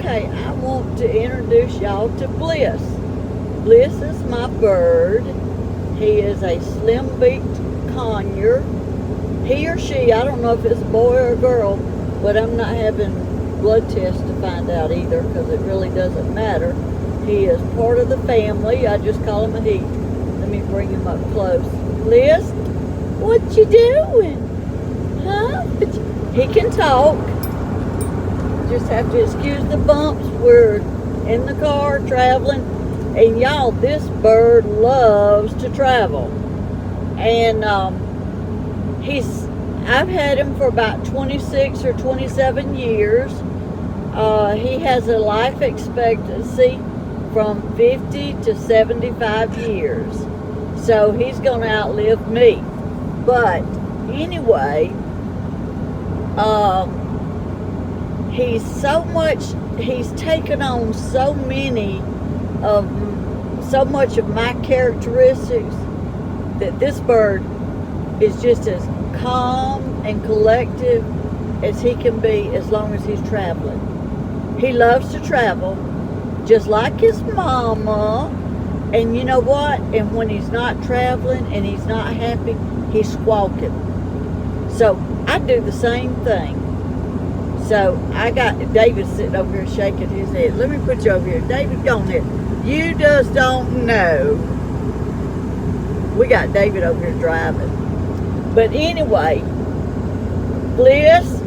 Okay, I want to introduce y'all to Bliss. Bliss is my bird. He is a slim-beaked conure. He or she, I don't know if it's a boy or a girl, but I'm not having blood tests to find out either because it really doesn't matter. He is part of the family. I just call him a he. Let me bring him up close. Bliss, what you doing? Huh? He can talk. Just have to excuse the bumps. We're in the car traveling. And y'all, this bird loves to travel. And I've had him for about 26 or 27 years. He has a life expectancy from 50 to 75 years. So he's going to outlive me. But anyway, he's taken on so much of my characteristics that this bird is just as calm and collective as he can be as long as he's traveling. He loves to travel just like his mama. And you know what? And when he's not traveling and he's not happy, he's squawking. So I do the same thing. So I got David sitting over here shaking his head. Let me put you over here. David, go on here. You just don't know. We got David over here driving. But anyway, Bliss,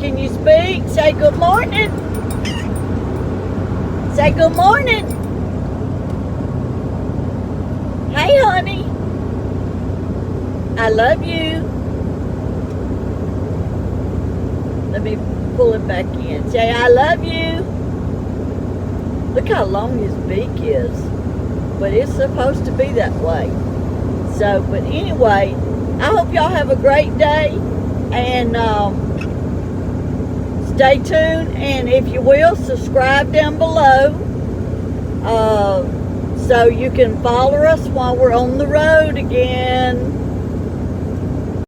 can you speak? Say good morning. Say good morning. Hey, honey. I love you. Let me pull him back in. Say, I love you. Look how long his beak is. But it's supposed to be that way. So, but anyway, I hope y'all have a great day. And stay tuned. And if you will, subscribe down below. So you can follow us while we're on the road again.